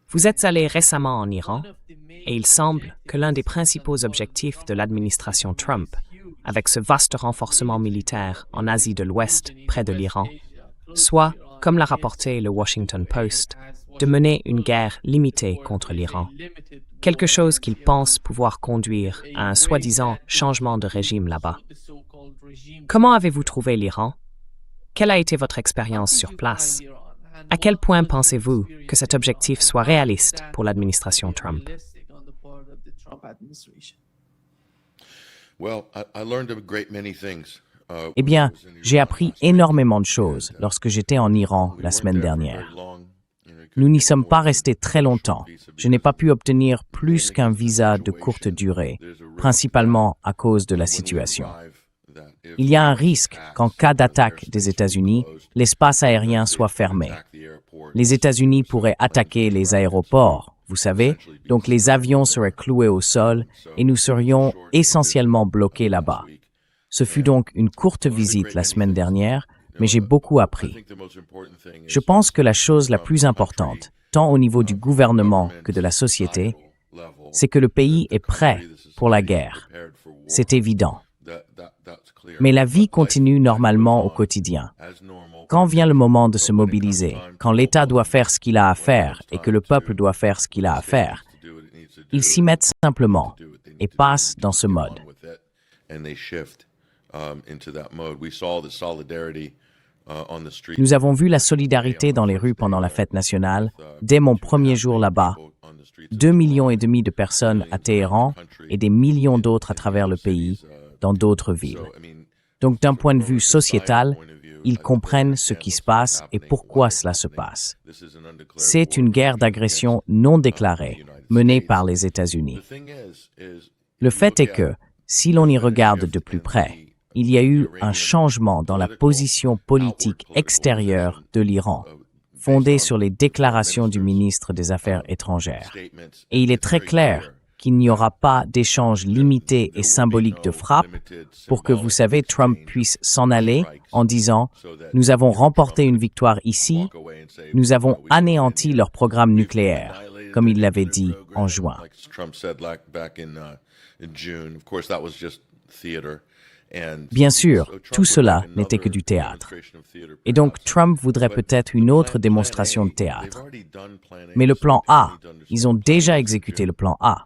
Vous êtes allé récemment en Iran et il semble que l'un des principaux objectifs de l'administration Trump, avec ce vaste renforcement militaire en Asie de l'Ouest près de l'Iran, soit, comme l'a rapporté le Washington Post, de mener une guerre limitée contre l'Iran, quelque chose qu'il pense pouvoir conduire à un soi-disant changement de régime là-bas. Comment avez-vous trouvé l'Iran? Quelle a été votre expérience sur place? À quel point pensez-vous que cet objectif soit réaliste pour l'administration Trump? Eh bien, j'ai appris énormément de choses lorsque j'étais en Iran la semaine dernière. Nous n'y sommes pas restés très longtemps. Je n'ai pas pu obtenir plus qu'un visa de courte durée, principalement à cause de la situation. Il y a un risque qu'en cas d'attaque des États-Unis, l'espace aérien soit fermé. Les États-Unis pourraient attaquer les aéroports, vous savez, donc les avions seraient cloués au sol et nous serions essentiellement bloqués là-bas. Ce fut donc une courte visite la semaine dernière, mais j'ai beaucoup appris. Je pense que la chose la plus importante, tant au niveau du gouvernement que de la société, c'est que le pays est prêt pour la guerre. C'est évident. Mais la vie continue normalement au quotidien. Quand vient le moment de se mobiliser, quand l'État doit faire ce qu'il a à faire et que le peuple doit faire ce qu'il a à faire, ils s'y mettent simplement et passent dans ce mode. Nous avons vu la solidarité dans les rues pendant la fête nationale. Dès mon premier jour là-bas, 2,5 millions de personnes à Téhéran et des millions d'autres à travers le pays, dans d'autres villes. Donc d'un point de vue sociétal, ils comprennent ce qui se passe et pourquoi cela se passe. C'est une guerre d'agression non déclarée, menée par les États-Unis. Le fait est que, si l'on y regarde de plus près, il y a eu un changement dans la position politique extérieure de l'Iran, fondée sur les déclarations du ministre des Affaires étrangères. Et il est très clair qu'il n'y aura pas d'échange limité et symbolique de frappe pour que, vous savez, Trump puisse s'en aller en disant « Nous avons remporté une victoire ici, nous avons anéanti leur programme nucléaire », comme il l'avait dit en juin. Bien sûr, tout cela n'était que du théâtre. Et donc Trump voudrait peut-être une autre démonstration de théâtre. Mais le plan A, ils ont déjà exécuté le plan A.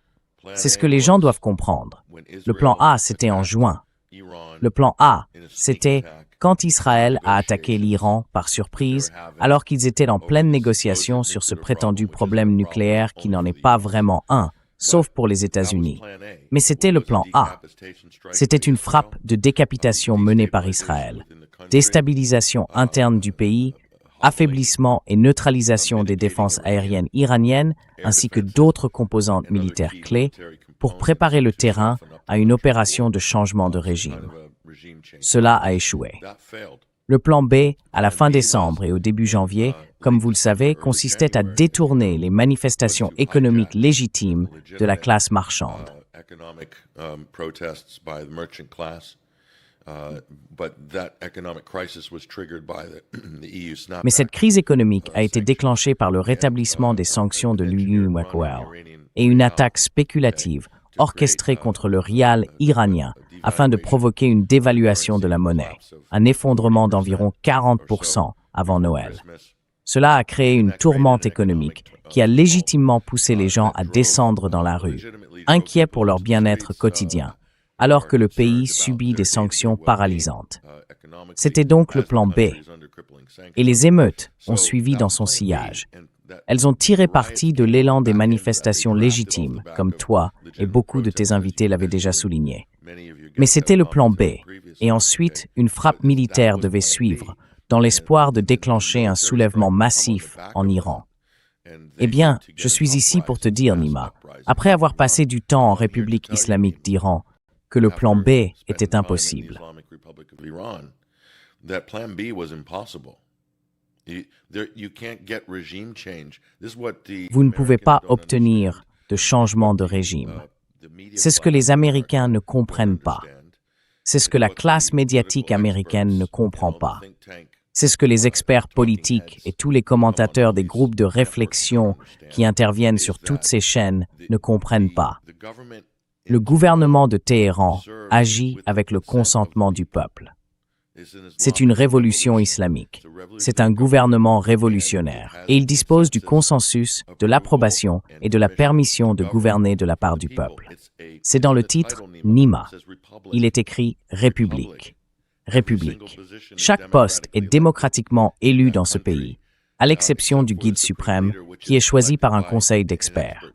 C'est ce que les gens doivent comprendre. Le plan A, c'était en juin. Le plan A, c'était quand Israël a attaqué l'Iran par surprise, alors qu'ils étaient en pleine négociation sur ce prétendu problème nucléaire qui n'en est pas vraiment un, sauf pour les États-Unis. Mais c'était le plan A. C'était une frappe de décapitation menée par Israël, déstabilisation interne du pays, affaiblissement et neutralisation des défenses aériennes iraniennes ainsi que d'autres composantes militaires clés pour préparer le terrain à une opération de changement de régime. Cela a échoué. Le plan B, à la fin décembre et au début janvier, comme vous le savez, consistait à détourner les manifestations économiques légitimes de la classe marchande. Mais cette crise économique a été déclenchée par le rétablissement des sanctions de l'Union européenne et une attaque spéculative orchestrée contre le rial iranien afin de provoquer une dévaluation de la monnaie, un effondrement d'environ 40% avant Noël. Cela a créé une tourmente économique qui a légitimement poussé les gens à descendre dans la rue, inquiets pour leur bien-être quotidien, alors que le pays subit des sanctions paralysantes. C'était donc le plan B. Et les émeutes ont suivi dans son sillage. Elles ont tiré parti de l'élan des manifestations légitimes, comme toi et beaucoup de tes invités l'avaient déjà souligné. Mais c'était le plan B, et ensuite une frappe militaire devait suivre, dans l'espoir de déclencher un soulèvement massif en Iran. Eh bien, je suis ici pour te dire, Nima, après avoir passé du temps en République islamique d'Iran, que le plan B était impossible. Vous ne pouvez pas obtenir de changement de régime. C'est ce que les Américains ne comprennent pas. C'est ce que la classe médiatique américaine ne comprend pas. C'est ce que les experts politiques et tous les commentateurs des groupes de réflexion qui interviennent sur toutes ces chaînes ne comprennent pas. Le gouvernement de Téhéran agit avec le consentement du peuple. C'est une révolution islamique. C'est un gouvernement révolutionnaire et il dispose du consensus, de l'approbation et de la permission de gouverner de la part du peuple. C'est dans le titre Nima. Il est écrit République. République. Chaque poste est démocratiquement élu dans ce pays, à l'exception du guide suprême qui est choisi par un conseil d'experts.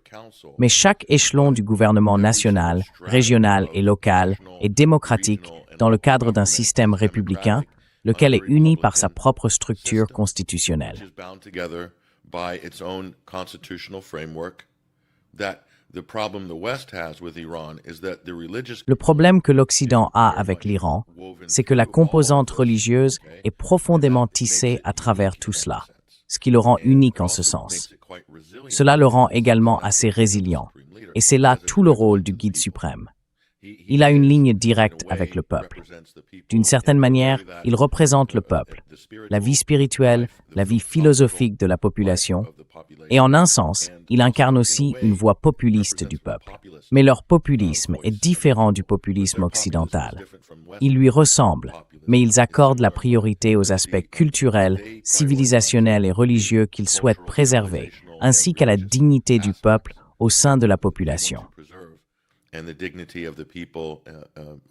Mais chaque échelon du gouvernement national, régional et local est démocratique dans le cadre d'un système républicain, lequel est uni par sa propre structure constitutionnelle. Le problème que l'Occident a avec l'Iran, c'est que la composante religieuse est profondément tissée à travers tout cela, ce qui le rend unique en ce sens. Cela le rend également assez résilient, et c'est là tout le rôle du guide suprême. Il a une ligne directe avec le peuple. D'une certaine manière, il représente le peuple, la vie spirituelle, la vie philosophique de la population, et en un sens, il incarne aussi une voix populiste du peuple. Mais leur populisme est différent du populisme occidental. Ils lui ressemblent, mais ils accordent la priorité aux aspects culturels, civilisationnels et religieux qu'ils souhaitent préserver, ainsi qu'à la dignité du peuple au sein de la population. And the dignity of the people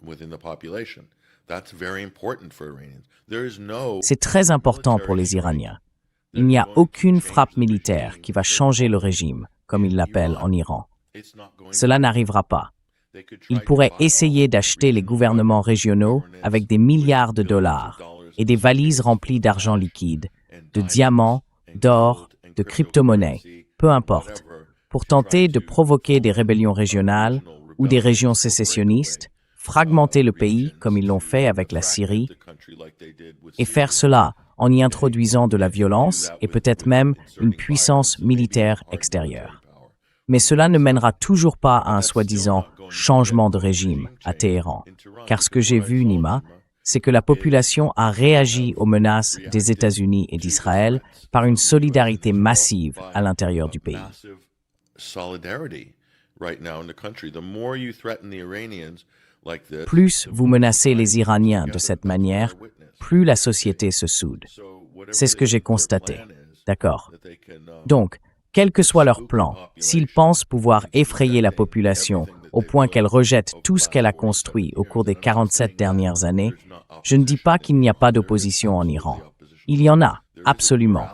within the population. That's very important for Iranians. There is no. C'est très important pour les Iraniens. Il n'y a aucune frappe militaire qui va changer le régime, comme ils l'appellent en Iran. Cela n'arrivera pas. Ils pourraient essayer d'acheter les gouvernements régionaux avec des milliards de dollars et des valises remplies d'argent liquide, de diamants, d'or, de crypto-monnaies, peu importe, pour tenter de provoquer des rébellions régionales ou des régions sécessionnistes, fragmenter le pays comme ils l'ont fait avec la Syrie, et faire cela en y introduisant de la violence et peut-être même une puissance militaire extérieure. Mais cela ne mènera toujours pas à un soi-disant changement de régime à Téhéran, car ce que j'ai vu, Nima, c'est que la population a réagi aux menaces des États-Unis et d'Israël par une solidarité massive à l'intérieur du pays. Plus vous menacez les Iraniens de cette manière, plus la société se soude. C'est ce que j'ai constaté. D'accord. Donc, quel que soit leur plan, s'ils pensent pouvoir effrayer la population au point qu'elle rejette tout ce qu'elle a construit au cours des 47 dernières années, je ne dis pas qu'il n'y a pas d'opposition en Iran. Il y en a, absolument.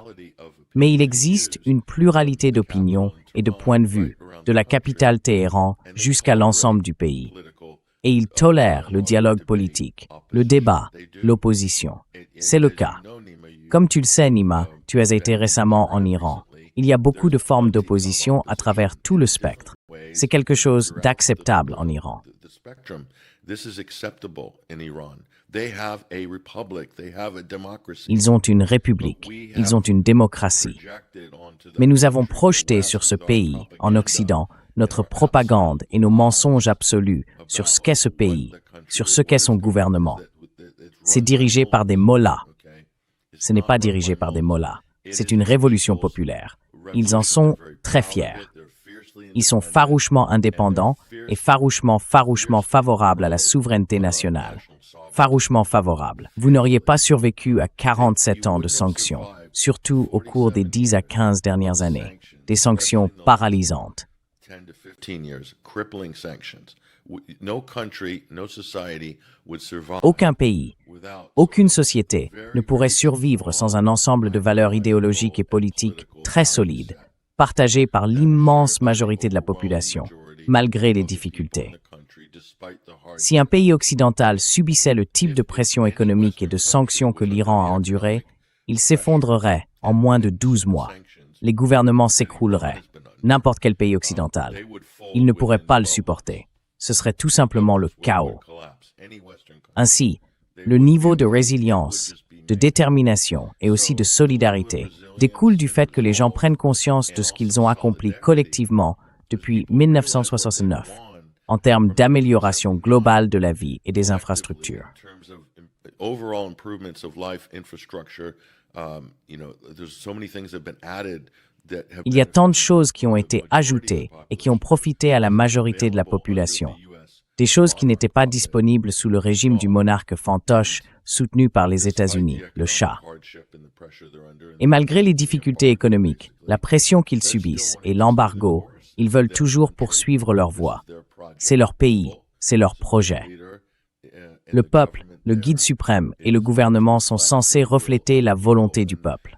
Mais il existe une pluralité d'opinions et de points de vue, de la capitale Téhéran jusqu'à l'ensemble du pays. Et ils tolèrent le dialogue politique, le débat, l'opposition. C'est le cas. Comme tu le sais, Nima, tu as été récemment en Iran. Il y a beaucoup de formes d'opposition à travers tout le spectre. C'est quelque chose d'acceptable en Iran. Ils ont une république, ils ont une démocratie. Mais nous avons projeté sur ce pays, en Occident, notre propagande et nos mensonges absolus sur ce qu'est ce pays, sur ce qu'est son gouvernement. C'est dirigé par des mollahs. Ce n'est pas dirigé par des mollahs. C'est une révolution populaire. Ils en sont très fiers. Ils sont farouchement indépendants et farouchement favorables à la souveraineté nationale. Farouchement favorables. Vous n'auriez pas survécu à 47 ans de sanctions, surtout au cours des 10 à 15 dernières années. Des sanctions paralysantes. Aucun pays, aucune société ne pourrait survivre sans un ensemble de valeurs idéologiques et politiques très solides, partagées par l'immense majorité de la population, malgré les difficultés. Si un pays occidental subissait le type de pression économique et de sanctions que l'Iran a endurées, il s'effondrerait en moins de 12 mois. Les gouvernements s'écrouleraient. N'importe quel pays occidental. Il ne pourrait pas le supporter. Ce serait tout simplement le chaos. Ainsi, le niveau de résilience, de détermination et aussi de solidarité découle du fait que les gens prennent conscience de ce qu'ils ont accompli collectivement depuis 1969 en termes d'amélioration globale de la vie et des infrastructures. overall improvements of life infrastructure. There's so many things that have been added. Il y a tant de choses qui ont été ajoutées et qui ont profité à la majorité de la population. Des choses qui n'étaient pas disponibles sous le régime du monarque fantoche soutenu par les États-Unis, le Shah. Et malgré les difficultés économiques, la pression qu'ils subissent et l'embargo, ils veulent toujours poursuivre leur voie. C'est leur pays, c'est leur projet. Le peuple, le guide suprême et le gouvernement sont censés refléter la volonté du peuple.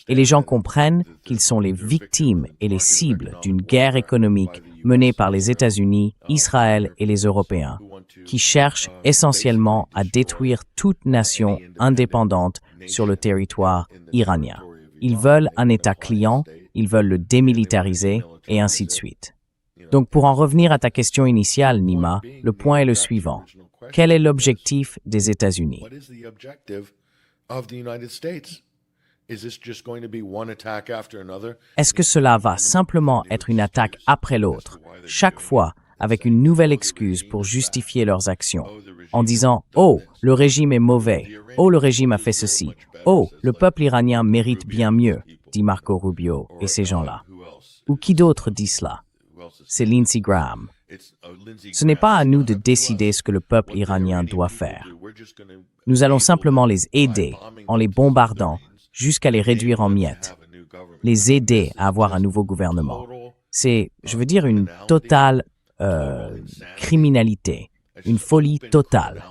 Et les gens comprennent qu'ils sont les victimes et les cibles d'une guerre économique menée par les États-Unis, Israël et les Européens, qui cherchent essentiellement à détruire toute nation indépendante sur le territoire iranien. Ils veulent un État client, ils veulent le démilitariser, et ainsi de suite. Donc pour en revenir à ta question initiale, Nima, le point est le suivant. Quel est l'objectif des États-Unis? Est-ce que cela va simplement être une attaque après l'autre, chaque fois avec une nouvelle excuse pour justifier leurs actions, en disant « Oh, le régime est mauvais. Oh, le régime a fait ceci. Oh, le peuple iranien mérite bien mieux », dit Marco Rubio et ces gens-là. Ou qui d'autre dit cela? C'est Lindsey Graham. Ce n'est pas à nous de décider ce que le peuple iranien doit faire. Nous allons simplement les aider en les bombardant jusqu'à les réduire en miettes, les aider à avoir un nouveau gouvernement. C'est, je veux dire, une totale criminalité, une folie totale.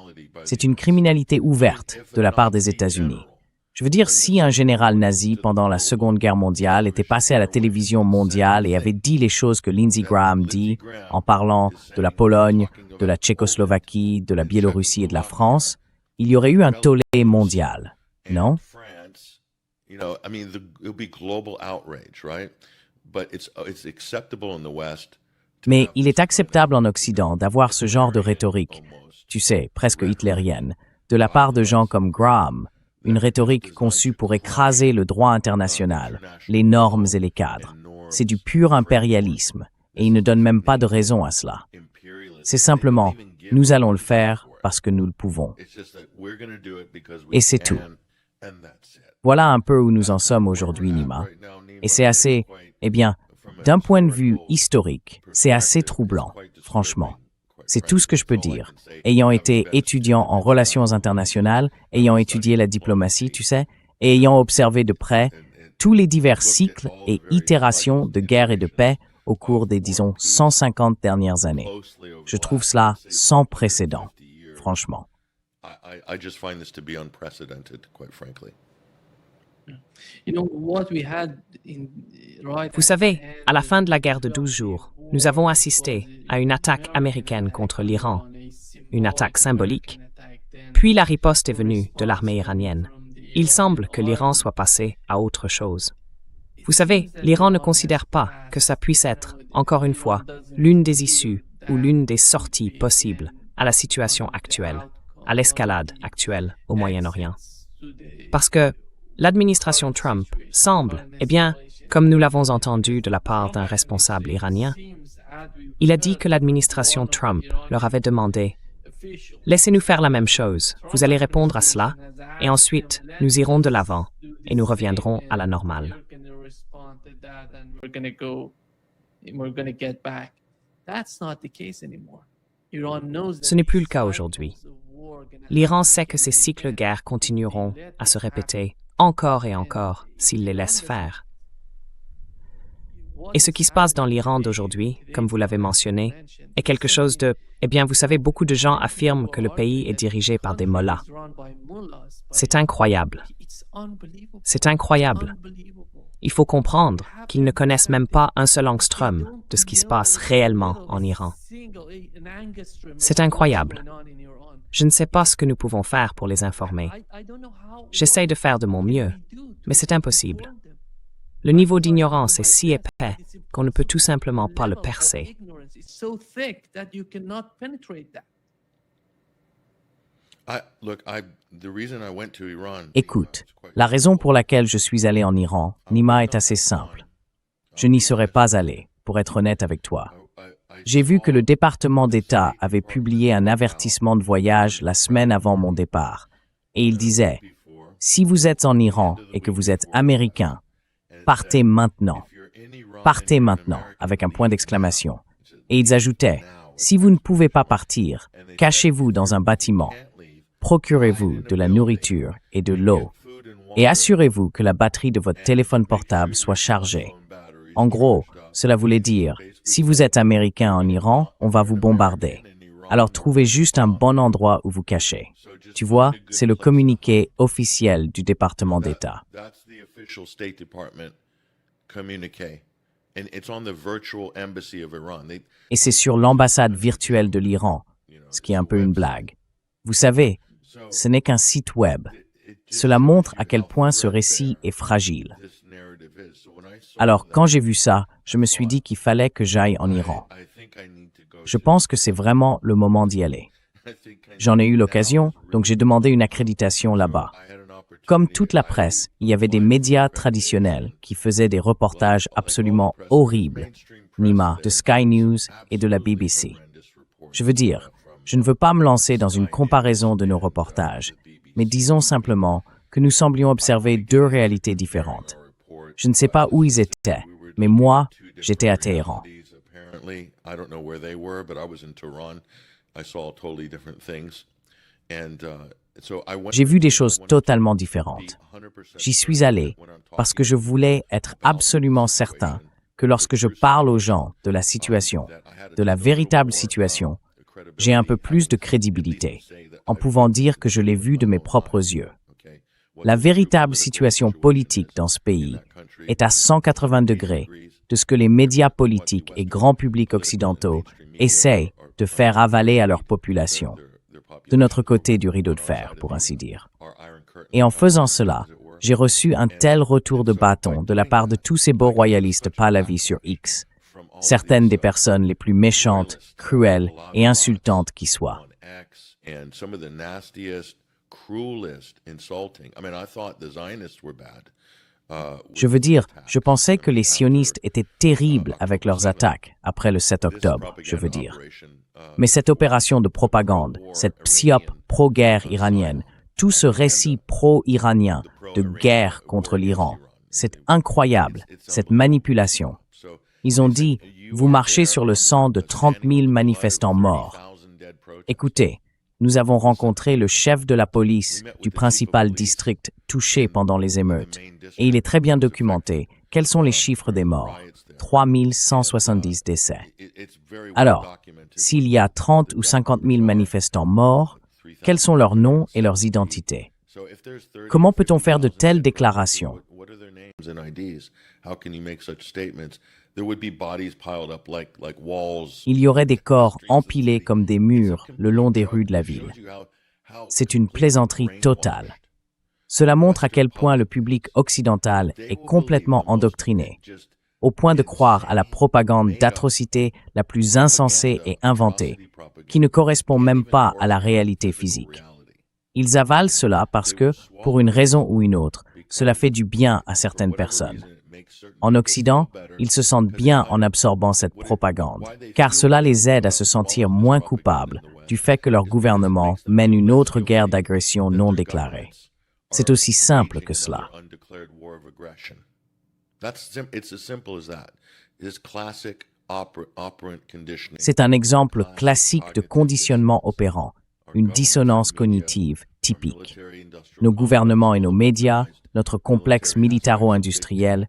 C'est une criminalité ouverte de la part des États-Unis. Je veux dire, si un général nazi pendant la Seconde Guerre mondiale était passé à la télévision mondiale et avait dit les choses que Lindsey Graham dit en parlant de la Pologne, de la Tchécoslovaquie, de la Biélorussie et de la France, il y aurait eu un tollé mondial, non? Mais il est acceptable en Occident d'avoir ce genre de rhétorique, tu sais, presque hitlérienne, de la part de gens comme Graham, une rhétorique conçue pour écraser le droit international, les normes et les cadres. C'est du pur impérialisme, et il ne donne même pas de raison à cela. C'est simplement, nous allons le faire parce que nous le pouvons. Et c'est tout. Voilà un peu où nous en sommes aujourd'hui, Nima. Et c'est assez, d'un point de vue historique, c'est assez troublant, franchement. C'est tout ce que je peux dire. Ayant été étudiant en relations internationales, ayant étudié la diplomatie, tu sais, et ayant observé de près tous les divers cycles et itérations de guerre et de paix au cours des, disons, 150 dernières années. Je trouve cela sans précédent, franchement. Vous savez, à la fin de la guerre de 12 jours, nous avons assisté à une attaque américaine contre l'Iran, une attaque symbolique. Puis la riposte est venue de l'armée iranienne. Il semble que l'Iran soit passé à autre chose. Vous savez, l'Iran ne considère pas que ça puisse être, encore une fois, l'une des issues ou l'une des sorties possibles à la situation actuelle, à l'escalade actuelle au Moyen-Orient. Parce que l'administration Trump semble, comme nous l'avons entendu de la part d'un responsable iranien, il a dit que l'administration Trump leur avait demandé « Laissez-nous faire la même chose, vous allez répondre à cela, et ensuite nous irons de l'avant et nous reviendrons à la normale. » Ce n'est plus le cas aujourd'hui. L'Iran sait que ces cycles de guerre continueront à se répéter encore et encore s'il les laisse faire. Et ce qui se passe dans l'Iran d'aujourd'hui, comme vous l'avez mentionné, est quelque chose de... vous savez, beaucoup de gens affirment que le pays est dirigé par des mollahs. C'est incroyable. C'est incroyable. Il faut comprendre qu'ils ne connaissent même pas un seul angstrom de ce qui se passe réellement en Iran. C'est incroyable. Je ne sais pas ce que nous pouvons faire pour les informer. J'essaie de faire de mon mieux, mais c'est impossible. Le niveau d'ignorance est si épais qu'on ne peut tout simplement pas le percer. Écoute, la raison pour laquelle je suis allé en Iran, Nima, est assez simple. Je n'y serais pas allé, pour être honnête avec toi. J'ai vu que le département d'État avait publié un avertissement de voyage la semaine avant mon départ. Et il disait, « Si vous êtes en Iran et que vous êtes américain, partez maintenant. Partez maintenant » avec un point d'exclamation. Et ils ajoutaient, « Si vous ne pouvez pas partir, cachez-vous dans un bâtiment. Procurez-vous de la nourriture et de l'eau. Et assurez-vous que la batterie de votre téléphone portable soit chargée. » En gros, cela voulait dire, si vous êtes américain en Iran, on va vous bombarder. Alors trouvez juste un bon endroit où vous cacher. Tu vois, c'est le communiqué officiel du département d'État. Et c'est sur l'ambassade virtuelle de l'Iran, ce qui est un peu une blague. Vous savez, ce n'est qu'un site web. Cela montre à quel point ce récit est fragile. Alors, quand j'ai vu ça, je me suis dit qu'il fallait que j'aille en Iran. Je pense que c'est vraiment le moment d'y aller. J'en ai eu l'occasion, donc j'ai demandé une accréditation là-bas. Comme toute la presse, il y avait des médias traditionnels qui faisaient des reportages absolument horribles, Nima, de Sky News et de la BBC. Je veux dire, je ne veux pas me lancer dans une comparaison de nos reportages, mais disons simplement que nous semblions observer deux réalités différentes. Je ne sais pas où ils étaient, mais moi, j'étais à Téhéran. J'ai vu des choses totalement différentes. J'y suis allé parce que je voulais être absolument certain que lorsque je parle aux gens de la situation, de la véritable situation, j'ai un peu plus de crédibilité, en pouvant dire que je l'ai vu de mes propres yeux. La véritable situation politique dans ce pays est à 180 degrés de ce que les médias politiques et grands publics occidentaux essayent de faire avaler à leur population, de notre côté du rideau de fer, pour ainsi dire. Et en faisant cela, j'ai reçu un tel retour de bâton de la part de tous ces beaux royalistes Pahlavi sur X, certaines des personnes les plus méchantes, cruelles et insultantes qui soient. Je veux dire, je pensais que les sionistes étaient terribles avec leurs attaques après le 7 octobre, je veux dire. Mais cette opération de propagande, cette psyop pro-guerre iranienne, tout ce récit pro-iranien de guerre contre l'Iran, c'est incroyable, cette manipulation. Ils ont dit, vous marchez sur le sang de 30 000 manifestants morts. Écoutez, nous avons rencontré le chef de la police du principal district touché pendant les émeutes. Et il est très bien documenté. Quels sont les chiffres des morts? 3 170 décès. Alors, s'il y a 30 ou 50 000 manifestants morts, quels sont leurs noms et leurs identités? Comment peut-on faire de telles déclarations? Il y aurait des corps empilés comme des murs le long des rues de la ville. C'est une plaisanterie totale. Cela montre à quel point le public occidental est complètement endoctriné, au point de croire à la propagande d'atrocité la plus insensée et inventée, qui ne correspond même pas à la réalité physique. Ils avalent cela parce que, pour une raison ou une autre, cela fait du bien à certaines personnes. En Occident, ils se sentent bien en absorbant cette propagande, car cela les aide à se sentir moins coupables du fait que leur gouvernement mène une autre guerre d'agression non déclarée. C'est aussi simple que cela. C'est un exemple classique de conditionnement opérant, une dissonance cognitive typique. Nos gouvernements et nos médias, notre complexe militaro-industriel,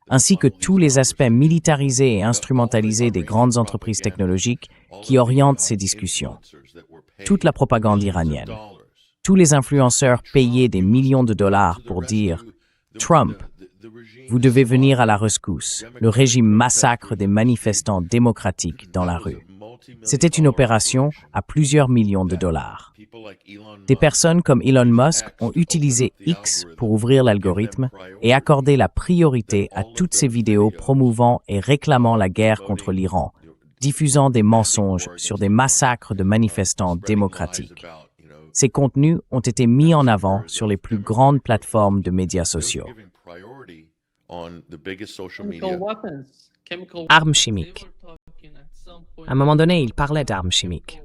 ainsi que tous les aspects militarisés et instrumentalisés des grandes entreprises technologiques qui orientent ces discussions. Toute la propagande iranienne. Tous les influenceurs payés des millions de dollars pour dire « Trump, vous devez venir à la rescousse. Le régime massacre des manifestants démocratiques dans la rue. » C'était une opération à plusieurs millions de dollars. Des personnes comme Elon Musk ont utilisé X pour ouvrir l'algorithme et accorder la priorité à toutes ces vidéos promouvant et réclamant la guerre contre l'Iran, diffusant des mensonges sur des massacres de manifestants démocratiques. Ces contenus ont été mis en avant sur les plus grandes plateformes de médias sociaux. Armes chimiques. À un moment donné, il parlait d'armes chimiques.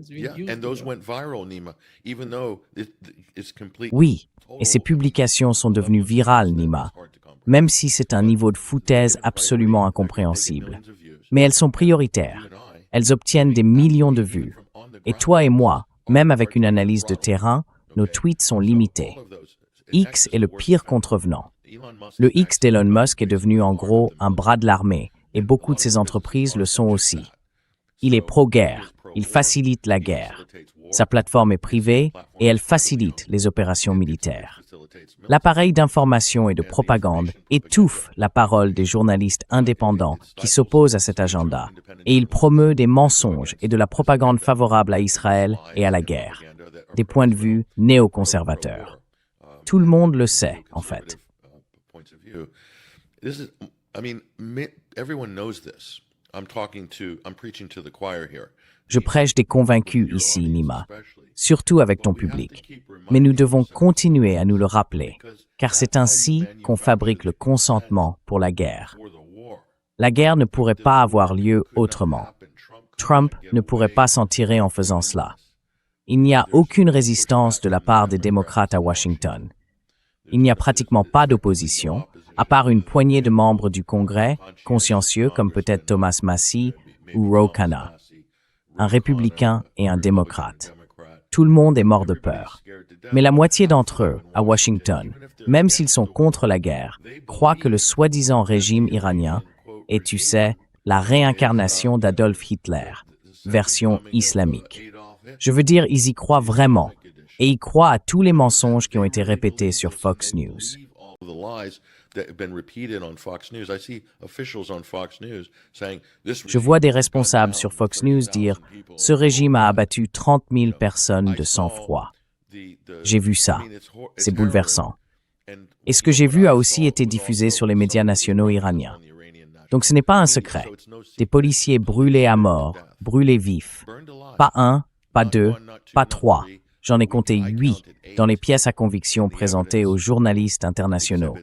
Yeah, and those went viral, Nima, even though it's complete. Oui, et ces publications sont devenues virales, Nima, même si c'est un niveau de foutaise absolument incompréhensible. Mais elles sont prioritaires. Elles obtiennent des millions de vues. Et toi et moi, même avec une analyse de terrain, nos tweets sont limités. X est le pire contrevenant. Le X d'Elon Musk est devenu en gros un bras de l'armée, et beaucoup de ses entreprises le sont aussi. Il est pro-guerre, il facilite la guerre. Sa plateforme est privée et elle facilite les opérations militaires. L'appareil d'information et de propagande étouffe la parole des journalistes indépendants qui s'opposent à cet agenda, et il promeut des mensonges et de la propagande favorable à Israël et à la guerre, des points de vue néoconservateurs. Tout le monde le sait, en fait. Je prêche des convaincus ici, Nima, surtout avec ton public. Mais nous devons continuer à nous le rappeler, car c'est ainsi qu'on fabrique le consentement pour la guerre. La guerre ne pourrait pas avoir lieu autrement. Trump ne pourrait pas s'en tirer en faisant cela. Il n'y a aucune résistance de la part des démocrates à Washington. Il n'y a pratiquement pas d'opposition, à part une poignée de membres du Congrès, consciencieux comme peut-être Thomas Massie ou Ro Khanna, un républicain et un démocrate. Tout le monde est mort de peur. Mais la moitié d'entre eux, à Washington, même s'ils sont contre la guerre, croient que le soi-disant régime iranien est, tu sais, la réincarnation d'Adolf Hitler, version islamique. Je veux dire, ils y croient vraiment, et ils croient à tous les mensonges qui ont été répétés sur Fox News. Je vois des responsables sur Fox News dire « Ce régime a abattu 30 000 personnes de sang-froid ». J'ai vu ça. C'est bouleversant. Et ce que j'ai vu a aussi été diffusé sur les médias nationaux iraniens. Donc ce n'est pas un secret. Des policiers brûlés à mort, brûlés vifs. Pas un, pas deux, pas trois. J'en ai compté 8 dans les pièces à conviction présentées aux journalistes internationaux.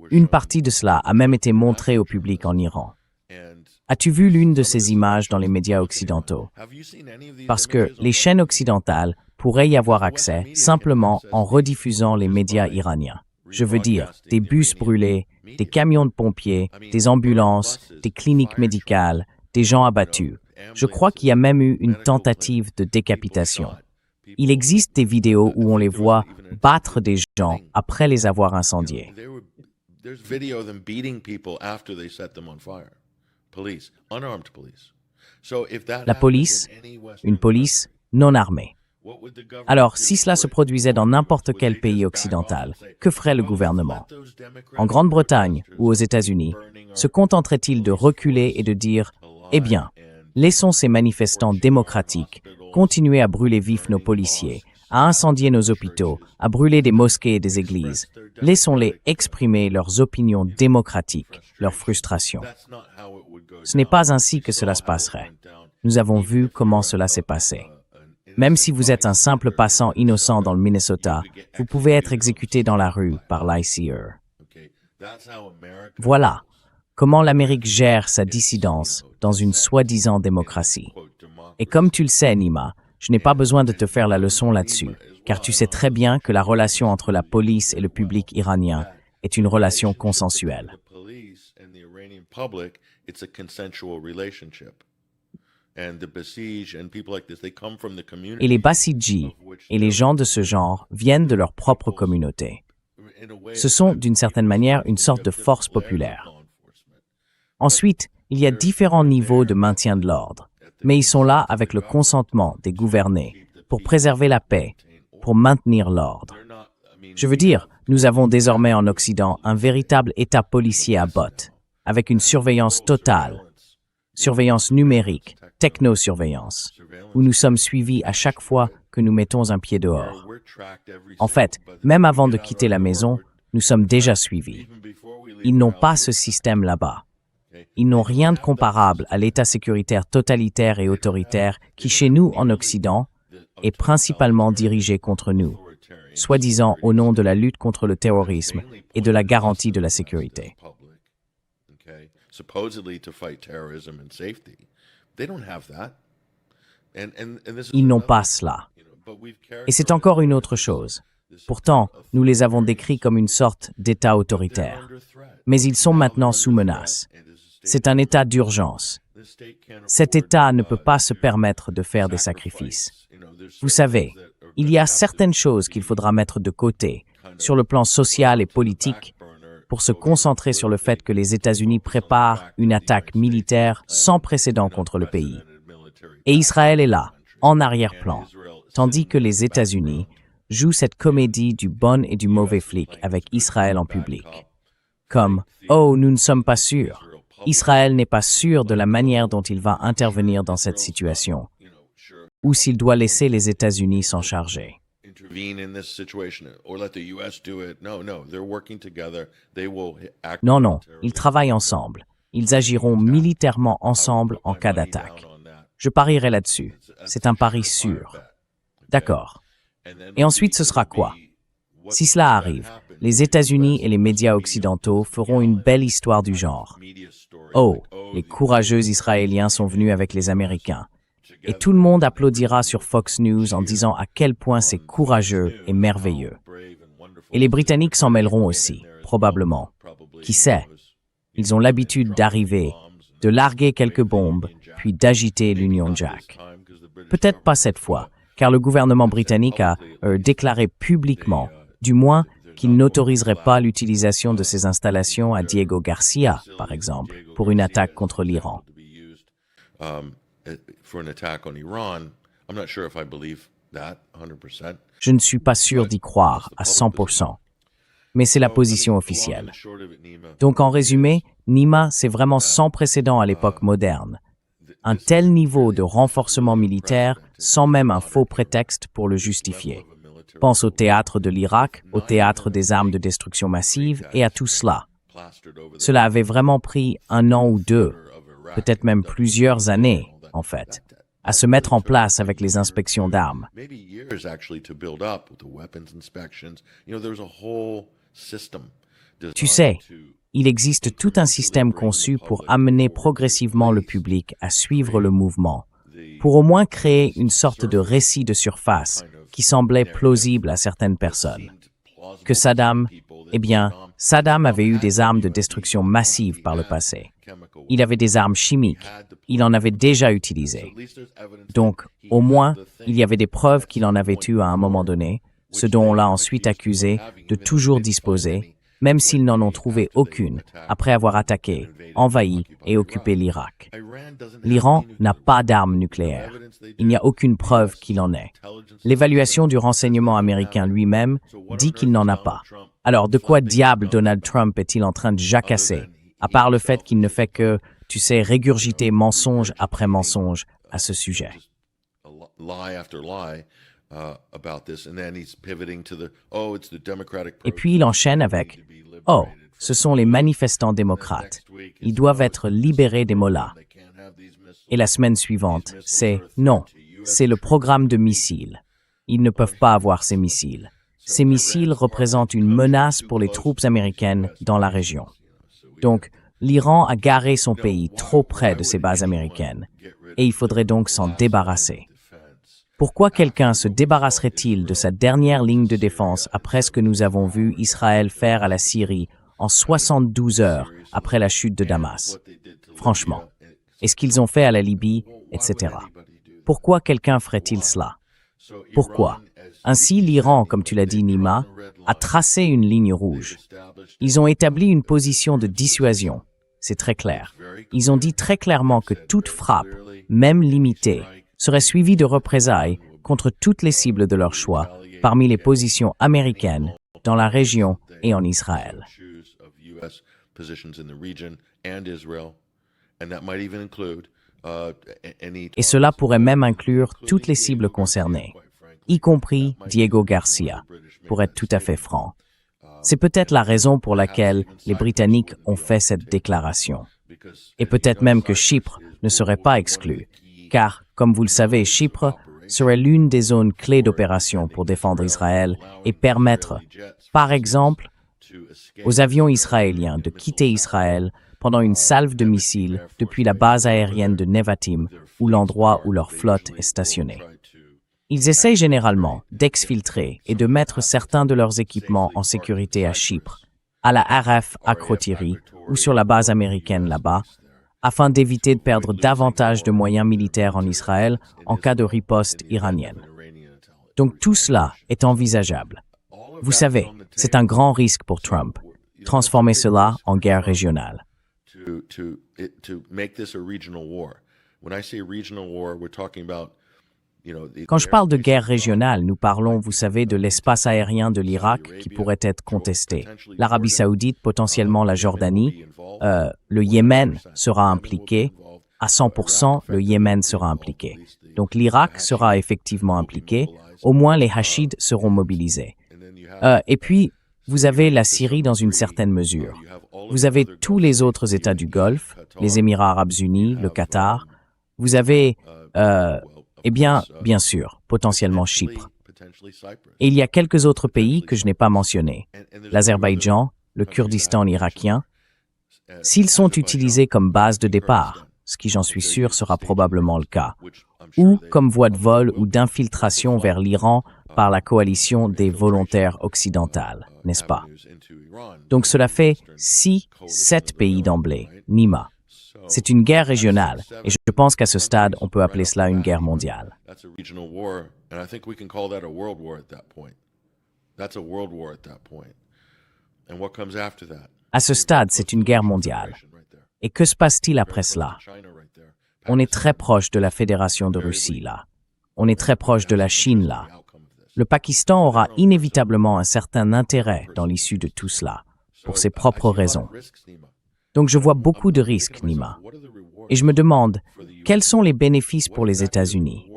Une partie de cela a même été montrée au public en Iran. As-tu vu l'une de ces images dans les médias occidentaux? Parce que les chaînes occidentales pourraient y avoir accès simplement en rediffusant les médias iraniens. Je veux dire, des bus brûlés, des camions de pompiers, des ambulances, des cliniques médicales, des gens abattus. Je crois qu'il y a même eu une tentative de décapitation. Il existe des vidéos où on les voit battre des gens après les avoir incendiés. There's video of them beating people after they set them on fire. Police, unarmed police. So if that La police, une police non armée. Alors, si cela se produisait dans n'importe quel pays occidental, que ferait le gouvernement? En Grande-Bretagne ou aux États-Unis, se contenterait-il de reculer et de dire « Eh bien, laissons ces manifestants démocratiques continuer à brûler vifs nos policiers, à incendier nos hôpitaux, à brûler des mosquées et des églises. Laissons-les exprimer leurs opinions démocratiques, leurs frustrations. » Ce n'est pas ainsi que cela se passerait. Nous avons vu comment cela s'est passé. Même si vous êtes un simple passant innocent dans le Minnesota, vous pouvez être exécuté dans la rue par l'ICE. Voilà comment l'Amérique gère sa dissidence dans une soi-disant démocratie. Et comme tu le sais, Nima, je n'ai pas besoin de te faire la leçon là-dessus, car tu sais très bien que la relation entre la police et le public iranien est une relation consensuelle. Et les Bassidji et les gens de ce genre viennent de leur propre communauté. Ce sont, d'une certaine manière, une sorte de force populaire. Ensuite, il y a différents niveaux de maintien de l'ordre, mais ils sont là avec le consentement des gouvernés pour préserver la paix, pour maintenir l'ordre. Je veux dire, nous avons désormais en Occident un véritable État policier à bottes, avec une surveillance totale, surveillance numérique, technosurveillance, où nous sommes suivis à chaque fois que nous mettons un pied dehors. En fait, même avant de quitter la maison, nous sommes déjà suivis. Ils n'ont pas ce système là-bas. Ils n'ont rien de comparable à l'État sécuritaire totalitaire et autoritaire qui, chez nous en Occident, est principalement dirigé contre nous, soi-disant au nom de la lutte contre le terrorisme et de la garantie de la sécurité. Ils n'ont pas cela. Et c'est encore une autre chose. Pourtant, nous les avons décrits comme une sorte d'État autoritaire. Mais ils sont maintenant sous menace. C'est un état d'urgence. Cet État ne peut pas se permettre de faire des sacrifices. Vous savez, il y a certaines choses qu'il faudra mettre de côté, sur le plan social et politique, pour se concentrer sur le fait que les États-Unis préparent une attaque militaire sans précédent contre le pays. Et Israël est là, en arrière-plan, tandis que les États-Unis jouent cette comédie du bon et du mauvais flic avec Israël en public. Comme « Oh, nous ne sommes pas sûrs ». Israël n'est pas sûr de la manière dont il va intervenir dans cette situation, ou s'il doit laisser les États-Unis s'en charger. Non, ils travaillent ensemble. Ils agiront militairement ensemble en cas d'attaque. Je parierai là-dessus. C'est un pari sûr. D'accord. Et ensuite, ce sera quoi? Si cela arrive, les États-Unis et les médias occidentaux feront une belle histoire du genre. Oh, les courageux Israéliens sont venus avec les Américains. Et tout le monde applaudira sur Fox News en disant à quel point c'est courageux et merveilleux. Et les Britanniques s'en mêleront aussi, probablement. Qui sait? Ils ont l'habitude d'arriver, de larguer quelques bombes, puis d'agiter l'Union Jack. Peut-être pas cette fois, car le gouvernement britannique a déclaré publiquement, du moins, qu'il n'autoriserait pas l'utilisation de ces installations à Diego Garcia, par exemple, pour une attaque contre l'Iran. Je ne suis pas sûr d'y croire à 100%, mais c'est la position officielle. Donc en résumé, Nima, c'est vraiment sans précédent à l'époque moderne. Un tel niveau de renforcement militaire sans même un faux prétexte pour le justifier. Pense au théâtre de l'Irak, au théâtre des armes de destruction massive et à tout cela. Cela avait vraiment pris 1 an ou 2, peut-être même plusieurs années, en fait, à se mettre en place avec les inspections d'armes. Tu sais, il existe tout un système conçu pour amener progressivement le public à suivre le mouvement, pour au moins créer une sorte de récit de surface qui semblait plausible à certaines personnes. Que Saddam avait eu des armes de destruction massive par le passé. Il avait des armes chimiques. Il en avait déjà utilisées. Donc, au moins, il y avait des preuves qu'il en avait eu à un moment donné, ce dont on l'a ensuite accusé de toujours disposer, même s'ils n'en ont trouvé aucune après avoir attaqué, envahi et occupé l'Irak. L'Iran n'a pas d'armes nucléaires. Il n'y a aucune preuve qu'il en ait. L'évaluation du renseignement américain lui-même dit qu'il n'en a pas. Alors, de quoi diable Donald Trump est-il en train de jacasser, à part le fait qu'il ne fait que, tu sais, régurgiter mensonge après mensonge à ce sujet? Et puis il enchaîne avec « Oh, ce sont les manifestants démocrates. Ils doivent être libérés des mollahs. » Et la semaine suivante, c'est « Non, c'est le programme de missiles. Ils ne peuvent pas avoir ces missiles. Ces missiles représentent une menace pour les troupes américaines dans la région. » Donc, l'Iran a garé son pays trop près de ses bases américaines, et il faudrait donc s'en débarrasser. Pourquoi quelqu'un se débarrasserait-il de sa dernière ligne de défense après ce que nous avons vu Israël faire à la Syrie en 72 heures après la chute de Damas? Franchement. Et ce qu'ils ont fait à la Libye, etc. Pourquoi quelqu'un ferait-il cela? Pourquoi? Ainsi, l'Iran, comme tu l'as dit, Nima, a tracé une ligne rouge. Ils ont établi une position de dissuasion. C'est très clair. Ils ont dit très clairement que toute frappe, même limitée, serait suivie de représailles contre toutes les cibles de leur choix parmi les positions américaines dans la région et en Israël. Et cela pourrait même inclure toutes les cibles concernées, y compris Diego Garcia, pour être tout à fait franc. C'est peut-être la raison pour laquelle les Britanniques ont fait cette déclaration. Et peut-être même que Chypre ne serait pas exclue, car, comme vous le savez, Chypre serait l'une des zones clés d'opération pour défendre Israël et permettre, par exemple, aux avions israéliens de quitter Israël pendant une salve de missiles depuis la base aérienne de Nevatim ou l'endroit où leur flotte est stationnée. Ils essayent généralement d'exfiltrer et de mettre certains de leurs équipements en sécurité à Chypre, à la RF Akrotiri ou sur la base américaine là-bas, afin d'éviter de perdre davantage de moyens militaires en Israël en cas de riposte iranienne. Donc tout cela est envisageable. Vous savez, c'est un grand risque pour Trump, transformer cela en guerre régionale. Quand je parle de guerre régionale, nous parlons, vous savez, de l'espace aérien de l'Irak qui pourrait être contesté. L'Arabie saoudite, potentiellement la Jordanie, le Yémen sera impliqué. À 100%, le Yémen sera impliqué. Donc l'Irak sera effectivement impliqué. Au moins, les Hachides seront mobilisés. Et puis, vous avez la Syrie dans une certaine mesure. Vous avez tous les autres États du Golfe, les Émirats arabes unis, le Qatar. Vous avez, bien sûr, potentiellement Chypre. Et il y a quelques autres pays que je n'ai pas mentionnés. L'Azerbaïdjan, le Kurdistan irakien. S'ils sont utilisés comme base de départ, ce qui j'en suis sûr sera probablement le cas, ou comme voie de vol ou d'infiltration vers l'Iran par la coalition des volontaires occidentales, n'est-ce pas? Donc cela fait 6-7 pays d'emblée, Nima. C'est une guerre régionale, et je pense qu'à ce stade, on peut appeler cela une guerre mondiale. À ce stade, c'est une guerre mondiale. Et que se passe-t-il après cela? On est très proche de la Fédération de Russie, là. On est très proche de la Chine, là. Le Pakistan aura inévitablement un certain intérêt dans l'issue de tout cela, pour ses propres raisons. Donc je vois beaucoup de risques, Nima. Et je me demande, quels sont les bénéfices pour les États-Unis?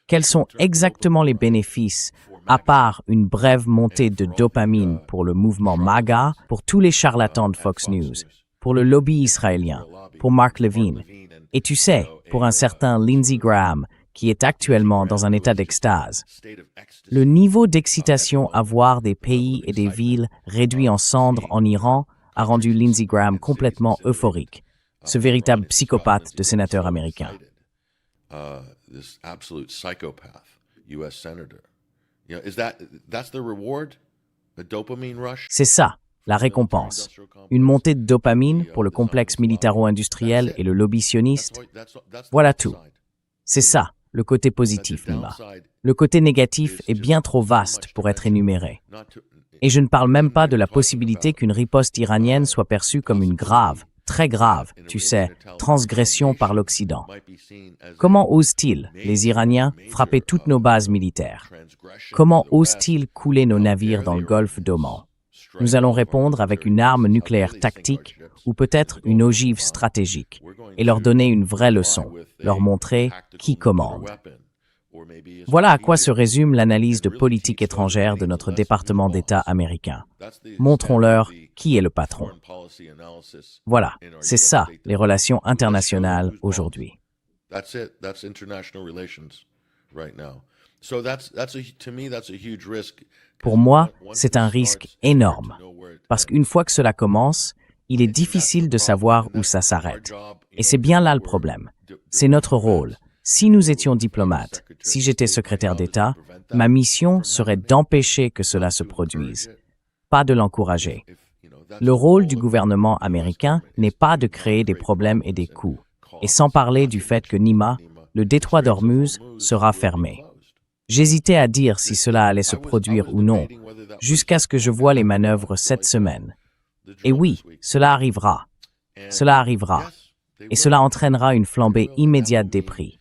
Quels sont exactement les bénéfices, à part une brève montée de dopamine pour le mouvement MAGA, pour tous les charlatans de Fox News, pour le lobby israélien, pour Mark Levine, et tu sais, pour un certain Lindsey Graham, qui est actuellement dans un état d'extase. Le niveau d'excitation à voir des pays et des villes réduits en cendres en Iran a rendu Lindsey Graham complètement euphorique, ce véritable psychopathe de sénateur américain. C'est ça, la récompense. Une montée de dopamine pour le complexe militaro-industriel et le lobby sioniste. Voilà tout. C'est ça, le côté positif, Nima. Le côté négatif est bien trop vaste pour être énuméré. Et je ne parle même pas de la possibilité qu'une riposte iranienne soit perçue comme une grave, très grave, tu sais, transgression par l'Occident. Comment osent-ils, les Iraniens, frapper toutes nos bases militaires? Comment osent-ils couler nos navires dans le golfe d'Oman? Nous allons répondre avec une arme nucléaire tactique ou peut-être une ogive stratégique et leur donner une vraie leçon, leur montrer qui commande. Voilà à quoi se résume l'analyse de politique étrangère de notre département d'État américain. Montrons-leur qui est le patron. Voilà, c'est ça, les relations internationales aujourd'hui. Pour moi, c'est un risque énorme, parce qu'une fois que cela commence, il est difficile de savoir où ça s'arrête. Et c'est bien là le problème. C'est notre rôle. Si nous étions diplomates, si j'étais secrétaire d'État, ma mission serait d'empêcher que cela se produise, pas de l'encourager. Le rôle du gouvernement américain n'est pas de créer des problèmes et des coûts, et sans parler du fait que Nima, le détroit d'Ormuz, sera fermé. J'hésitais à dire si cela allait se produire ou non, jusqu'à ce que je voie les manœuvres cette semaine. Et oui, cela arrivera. Cela arrivera. Et cela entraînera une flambée immédiate des prix.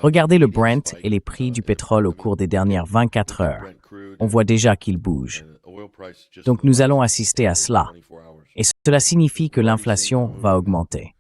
Regardez le Brent et les prix du pétrole au cours des dernières 24 heures. On voit déjà qu'ils bougent. Donc nous allons assister à cela. Et cela signifie que l'inflation va augmenter.